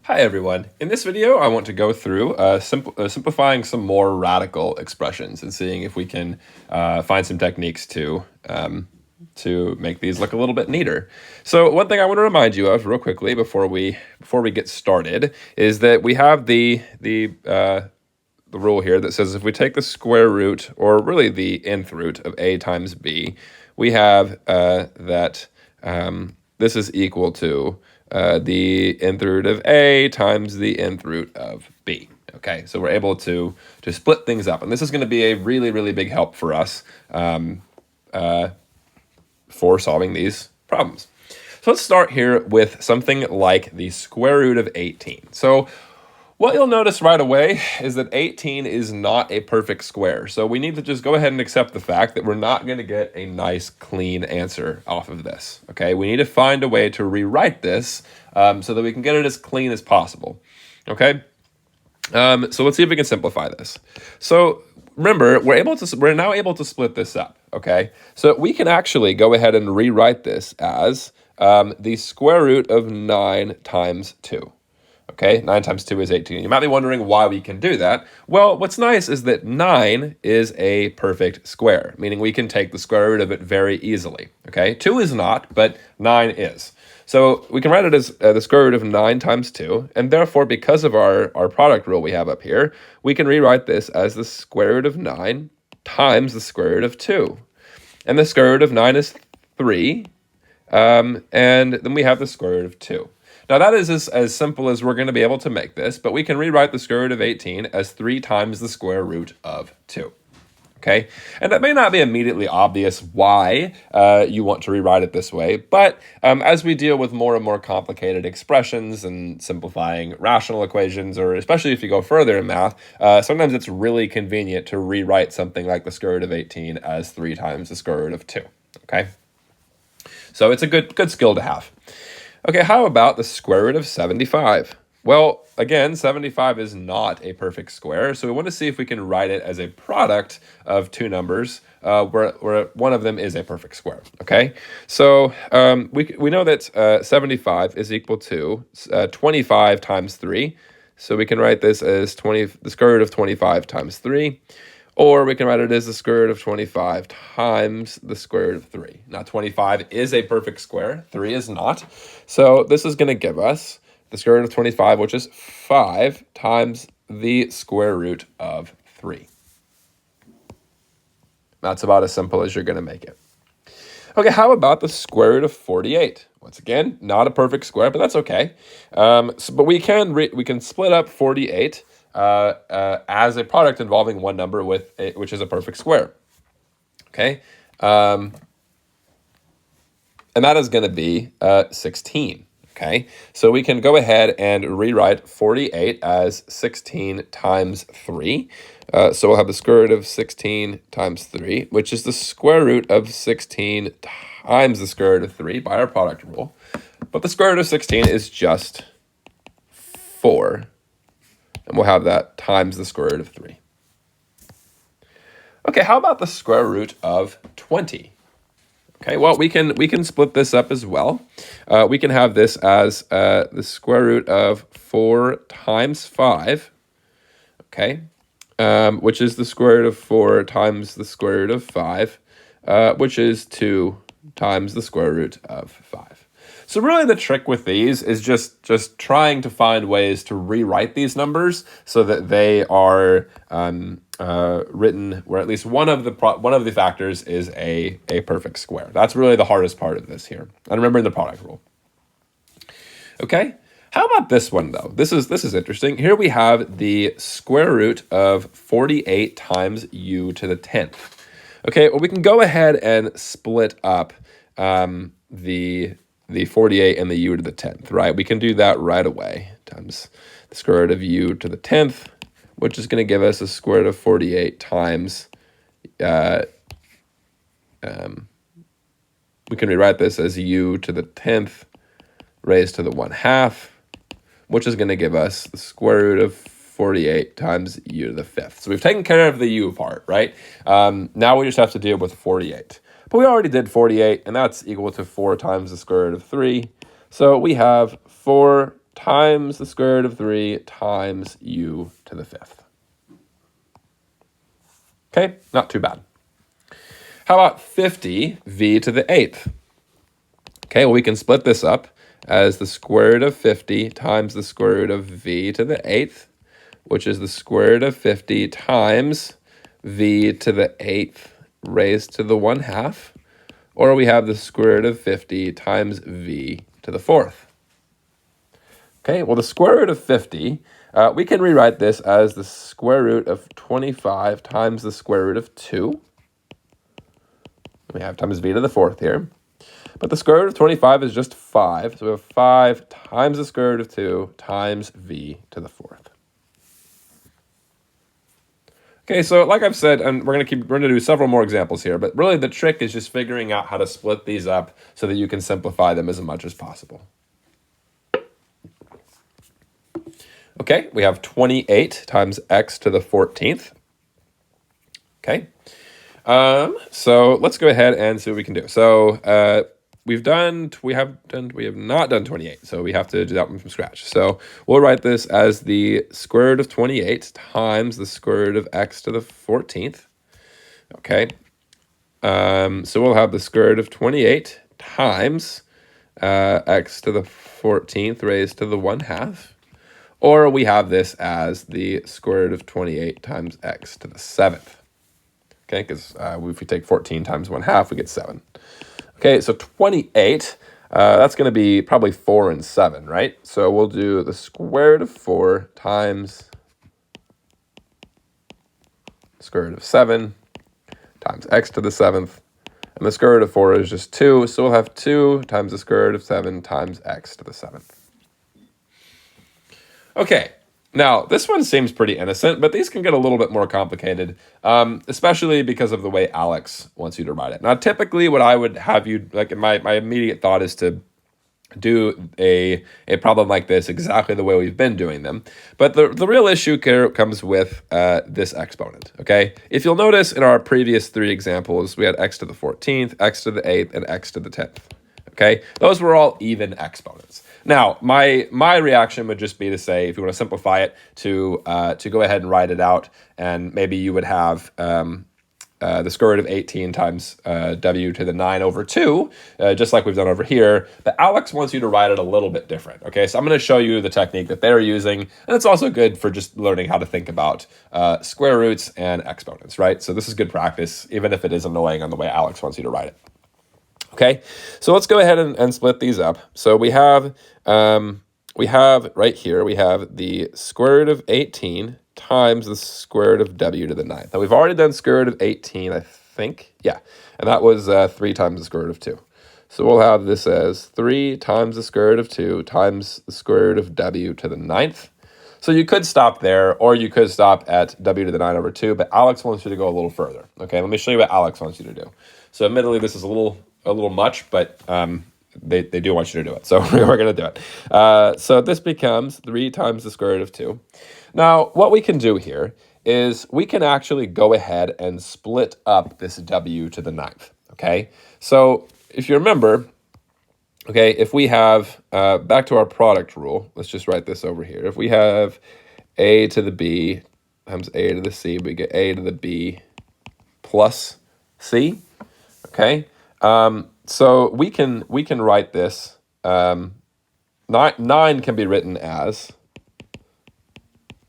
Hi everyone. In this video, I want to go through simplifying some more radical expressions and seeing if we can find some techniques to make these look a little bit neater. So one thing I want to remind you of real quickly before we get started is that we have the rule here that says if we take the square root, or really the nth root of a times b, we have that this is equal to the nth root of a times the nth root of b. Okay, so we're able to split things up, and this is going to be a really, really big help for us for solving these problems. So let's start here with something like the square root of 18. So what you'll notice right away is that 18 is not a perfect square. So we need to just go ahead and accept the fact that we're not going to get a nice, clean answer off of this. Okay, we need to find a way to rewrite this so that we can get it as clean as possible. Okay, so let's see if we can simplify this. So remember, we're now able to split this up. Okay, so we can actually go ahead and rewrite this as the square root of 9 times 2. Okay, 9 times 2 is 18. You might be wondering why we can do that. Well, what's nice is that 9 is a perfect square, meaning we can take the square root of it very easily. Okay, 2 is not, but 9 is. So we can write it as the square root of 9 times 2, and therefore, because of our product rule we have up here, we can rewrite this as the square root of 9 times the square root of 2. And the square root of 9 is 3, and then we have the square root of 2. Now that is as simple as we're going to be able to make this, but we can rewrite the square root of 18 as 3 times the square root of 2. Okay, and that may not be immediately obvious why you want to rewrite it this way, but as we deal with more and more complicated expressions and simplifying rational equations, or especially if you go further in math, sometimes it's really convenient to rewrite something like the square root of 18 as 3 times the square root of 2. Okay, so it's a good skill to have. Okay, how about the square root of 75? Well, again, 75 is not a perfect square, so we want to see if we can write it as a product of two numbers where one of them is a perfect square. Okay, so we know that 75 is equal to 25 times 3, so we can write this as the square root of 25 times 3. Or we can write it as the square root of 25 times the square root of 3. Now, 25 is a perfect square. 3 is not. So this is going to give us the square root of 25, which is 5 times the square root of 3. That's about as simple as you're going to make it. Okay, how about the square root of 48? Once again, not a perfect square, but that's okay. But we can split up 48 as a product involving one number which is a perfect square. Okay, and that is going to be 16. Okay, so we can go ahead and rewrite 48 as 16 times 3. So we'll have the square root of 16 times 3, which is the square root of 16 times the square root of 3 by our product rule. But the square root of 16 is just 4. And we'll have that times the square root of 3. Okay, how about the square root of 20? Okay, well, we can split this up as well. We can have this as the square root of 4 times 5, okay, which is the square root of 4 times the square root of 5, which is 2 times the square root of 5. So really the trick with these is just trying to find ways to rewrite these numbers so that they are written where at least one of the factors is a perfect square. That's really the hardest part of this here. And remembering the product rule. Okay, how about this one though? This is interesting. Here we have the square root of 48 times u to the 10th. Okay, well we can go ahead and split up the 48 and the u to the 10th, right? We can do that right away, times the square root of u to the 10th, which is going to give us a square root of 48 times, we can rewrite this as u to the 10th raised to the 1/2, which is going to give us the square root of 48 times u to the 5th. So we've taken care of the u part, right? Now we just have to deal with 48. But we already did 48, and that's equal to 4 times the square root of 3. So we have 4 times the square root of 3 times u to the 5th. Okay, not too bad. How about 50v to the 8th? Okay, well, we can split this up as the square root of 50 times the square root of v to the 8th, which is the square root of 50 times v to the 8th raised to the 1/2, or we have the square root of 50 times v to the 4th. Okay, well, the square root of 50, we can rewrite this as the square root of 25 times the square root of 2. We have times v to the 4th here. But the square root of 25 is just 5. So we have 5 times the square root of 2 times v to the 4th. Okay, so like I've said, and we're going to do several more examples here, but really the trick is just figuring out how to split these up so that you can simplify them as much as possible. Okay, we have 28 times x to the 14th. Okay, so let's go ahead and see what we can do. So we have not done 28, so we have to do that one from scratch. So we'll write this as the square root of 28 times the square root of x to the 14th. Okay, so we'll have the square root of 28 times x to the 14th raised to the 1/2. Or we have this as the square root of 28 times x to the 7th. Okay, because if we take 14 times 1/2, we get 7. Okay, so 28, that's going to be probably 4 and 7, right? So we'll do the square root of 4 times square root of 7 times x to the 7th. And the square root of 4 is just 2, so we'll have 2 times the square root of 7 times x to the 7th. Okay, now this one seems pretty innocent, but these can get a little bit more complicated, especially because of the way Alex wants you to write it. Now, typically what I would have you, like my immediate thought is to do a problem like this exactly the way we've been doing them. But the real issue here comes with this exponent, okay? If you'll notice in our previous 3 examples, we had x to the 14th, x to the 8th, and x to the 10th. Okay, those were all even exponents. Now, my reaction would just be to say, if you want to simplify it, to go ahead and write it out, and maybe you would have the square root of 18 times w to the 9 over 2, just like we've done over here. But Alex wants you to write it a little bit different. Okay, so I'm going to show you the technique that they're using, and it's also good for just learning how to think about square roots and exponents, right? So this is good practice, even if it is annoying on the way Alex wants you to write it. Okay, so let's go ahead and split these up. So we have right here, we have the square root of 18 times the square root of w to the 9th. Now we've already done square root of 18, I think. Yeah, and that was 3 times the square root of 2. So we'll have this as 3 times the square root of 2 times the square root of w to the 9th. So you could stop there, or you could stop at w to the 9 over 2, but Alex wants you to go a little further. Okay, let me show you what Alex wants you to do. So admittedly, this is a little much, but they do want you to do it. So we're going to do it. So this becomes 3 times the square root of 2. Now, what we can do here is we can actually go ahead and split up this w to the 9th. Okay, so if you remember, okay, if we have, back to our product rule, let's just write this over here. If we have a to the b times a to the c, we get a to the b plus c. Okay, so we can write this. 9 can be written as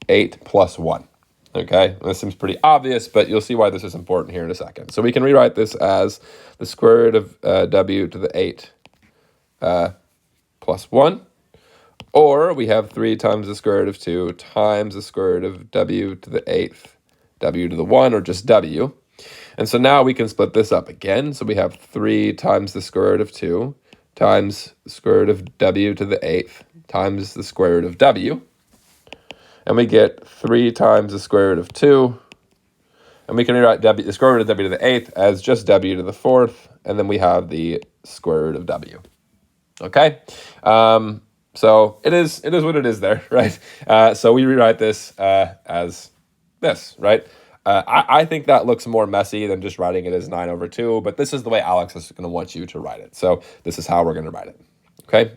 8 plus 1. Okay, this seems pretty obvious, but you'll see why this is important here in a second. So we can rewrite this as the square root of w to the 8 plus 1. Or we have 3 times the square root of 2 times the square root of w to the 8th, w to the 1, or just w. And so now we can split this up again. So we have 3 times the square root of 2 times the square root of w to the 8th times the square root of w. And we get 3 times the square root of 2. And we can rewrite the square root of w to the 8th as just w to the 4th. And then we have the square root of w. Okay? So it is what it is there, right? So we rewrite this as this, right? I think that looks more messy than just writing it as 9 over 2, but this is the way Alex is going to want you to write it. So this is how we're going to write it, okay?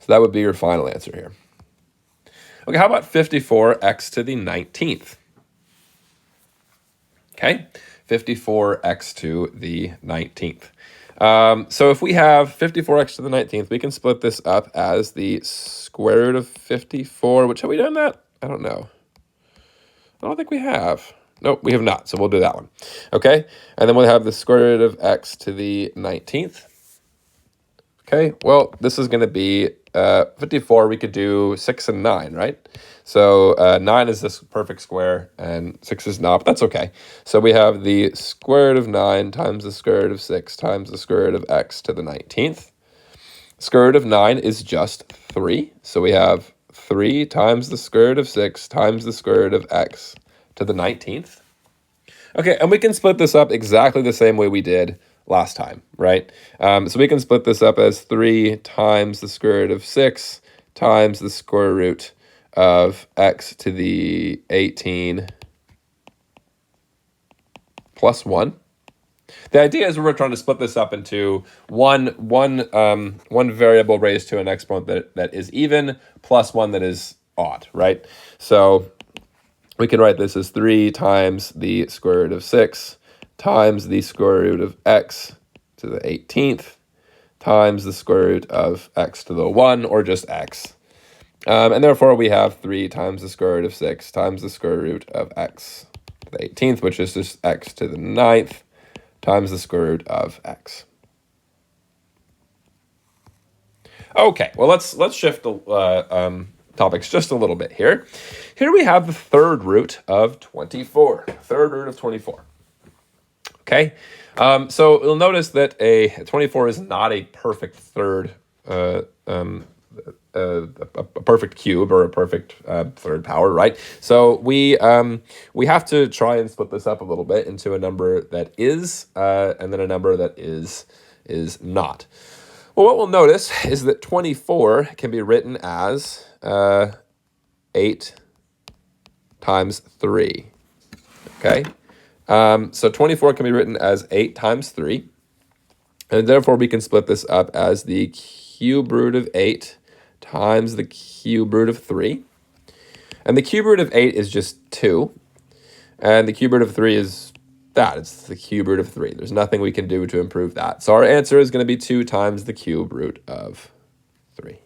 So that would be your final answer here. Okay, how about 54x to the 19th? Okay, 54x to the 19th. So if we have 54x to the 19th, we can split this up as the square root of 54, which have we done that? I don't know. I don't think we have. Nope, we have not, so we'll do that one. Okay, and then we'll have the square root of x to the 19th. Okay, well, this is going to be 54. We could do 6 and 9, right? So 9 is this perfect square, and 6 is not, but that's okay. So we have the square root of 9 times the square root of 6 times the square root of x to the 19th. Square root of 9 is just 3. So we have 3 times the square root of 6 times the square root of x to the 19th. Okay, and we can split this up exactly the same way we did last time, right? So we can split this up as 3 times the square root of 6 times the square root of x to the 18 plus 1. The idea is we're trying to split this up into one variable raised to an exponent that is even plus one that is odd, right? So we can write this as 3 times the square root of 6 times the square root of x to the 18th times the square root of x to the 1, or just x. And therefore we have 3 times the square root of 6 times the square root of x to the 18th, which is just x to the 9th, times the square root of x. Okay, well, let's shift topics just a little bit here. Here we have the third root of 24. Third root of 24. Okay, so you'll notice that a 24 is not a perfect third, a perfect cube or a perfect third power, right? So we have to try and split this up a little bit into a number that is, and then a number that is not. Well, what we'll notice is that 24 can be written as 8 times 3. Okay. So 24 can be written as 8 times 3. And therefore, we can split this up as the cube root of 8 times the cube root of 3. And the cube root of 8 is just 2. And the cube root of 3 is that. It's the cube root of 3. There's nothing we can do to improve that. So our answer is going to be 2 times the cube root of 3.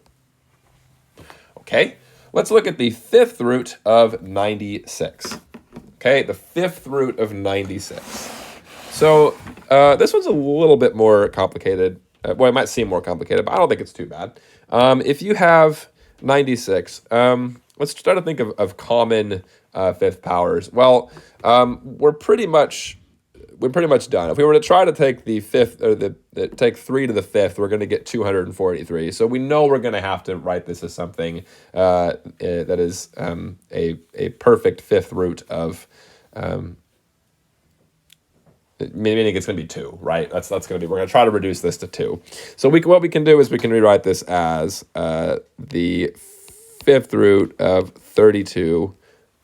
Okay, let's look at the fifth root of 96. Okay, the fifth root of 96. So this one's a little bit more complicated. Well, it might seem more complicated, but I don't think it's too bad. If you have 96, let's try to think of common fifth powers. Well, we're pretty much done. If we were to try to take the fifth, or take 3 to the fifth, we're going to get 243. So we know we're going to have to write this as something that is a perfect fifth root of, meaning it's going to be 2, right? That's going to be, we're going to try to reduce this to 2. So what we can do is we can rewrite this as the fifth root of 32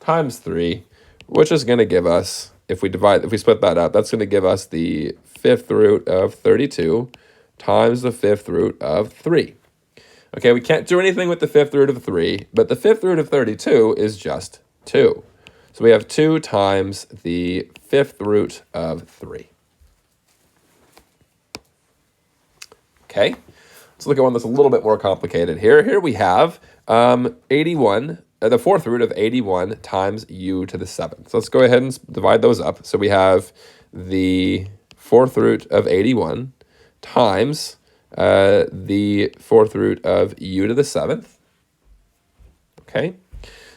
times 3, which is going to give us, if we split that up, that's going to give us the fifth root of 32 times the fifth root of 3. Okay, we can't do anything with the fifth root of 3, but the fifth root of 32 is just 2. So we have 2 times the fifth root of 3. Okay, let's look at one that's a little bit more complicated here. Here we have 81, the fourth root of 81 times u to the 7th. So let's go ahead and divide those up. So we have the fourth root of 81 times the fourth root of u to the 7th. Okay.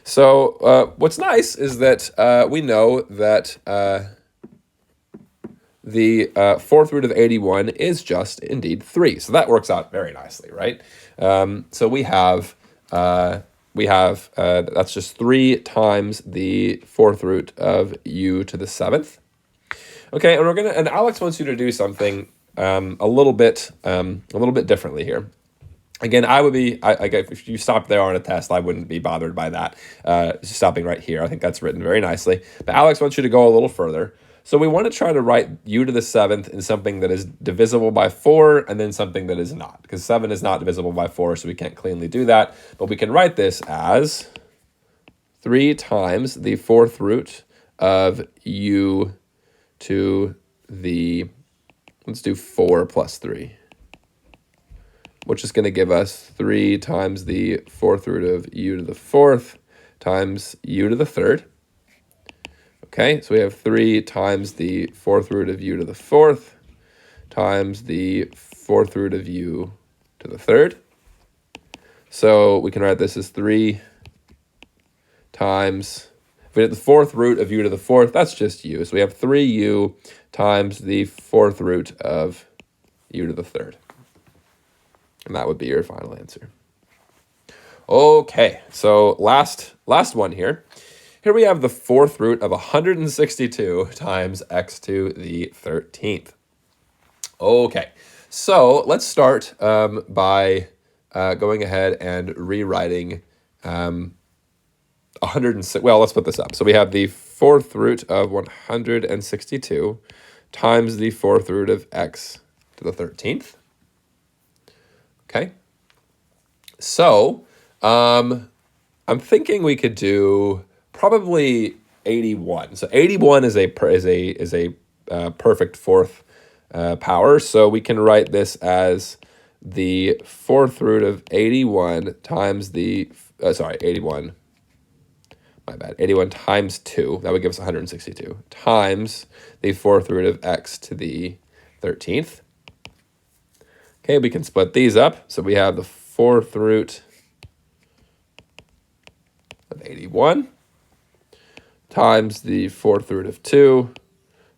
So what's nice is that we know that the fourth root of 81 is just indeed 3. So that works out very nicely, right? So we have that's just 3 times the fourth root of u to the 7th. Okay, and Alex wants you to do something a little bit differently here. Again, if you stopped there on a test, I wouldn't be bothered by that. Stopping right here, I think that's written very nicely. But Alex wants you to go a little further. So we want to try to write u to the 7th in something that is divisible by 4 and then something that is not, because 7 is not divisible by 4, so we can't cleanly do that. But we can write this as 3 times the 4th root of u to the, let's do 4 plus 3, which is going to give us 3 times the 4th root of u to the 4th times u to the 3rd. Okay, so we have 3 times the 4th root of u to the 4th times the 4th root of u to the 3rd. So we can write this as 3 times, if we get the 4th root of u to the 4th, that's just u. So we have 3u times the 4th root of u to the 3rd. And that would be your final answer. Okay, so last one here. Here we have the 4th root of 162 times x to the 13th. Okay, so let's start by going ahead and rewriting 106. Well, let's put this up. So we have the 4th root of 162 times the 4th root of x to the 13th. Okay, so I'm thinking we could do probably 81. So 81 is a perfect 4th power. So we can write this as the 4th root of 81 times the 81. My bad. 81 times 2. That would give us 162 times the 4th root of x to the 13th. Okay, we can split these up. So we have the 4th root of 81 times the 4th root of 2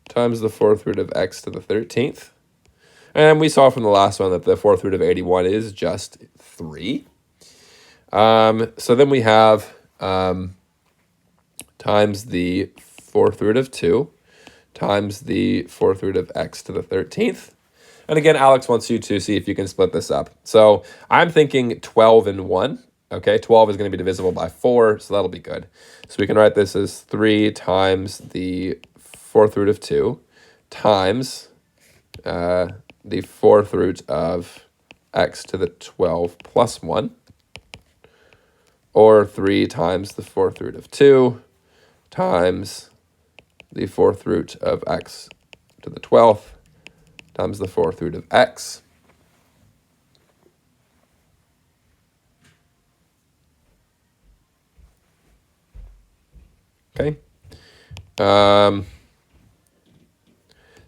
times the 4th root of x to the 13th. And we saw from the last one that the 4th root of 81 is just 3. So then we have times the 4th root of 2 times the 4th root of x to the 13th. And again, Alex wants you to see if you can split this up. So I'm thinking 12 and 1. Okay, 12 is going to be divisible by 4, so that'll be good. So we can write this as 3 times the 4th root of 2 times the 4th root of x to the 12 plus 1, or 3 times the 4th root of 2 times the 4th root of x to the 12th times the 4th root of x. Okay.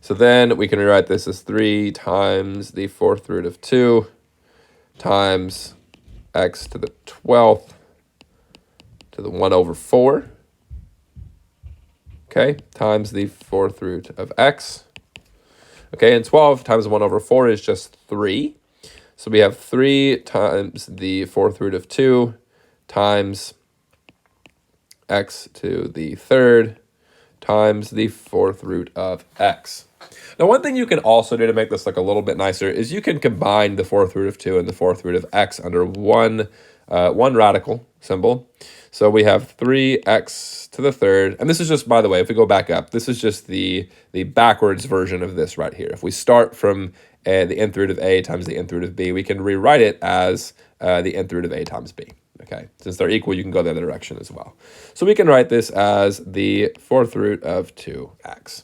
So then we can rewrite this as 3 times the 4th root of 2 times x to the 12th to the 1 over 4. Okay, times the 4th root of x. Okay, and 12 times 1 over 4 is just 3. So we have 3 times the 4th root of 2 times x to the 3rd times the 4th root of x. Now, one thing you can also do to make this look a little bit nicer is you can combine the 4th root of 2 and the 4th root of x under one radical symbol. So we have 3x to the 3rd. And this is just, by the way, if we go back up, this is just the backwards version of this right here. If we start from the nth root of a times the nth root of b, we can rewrite it as the nth root of a times b. Okay, since they're equal, you can go the other direction as well. So we can write this as the 4th root of 2x.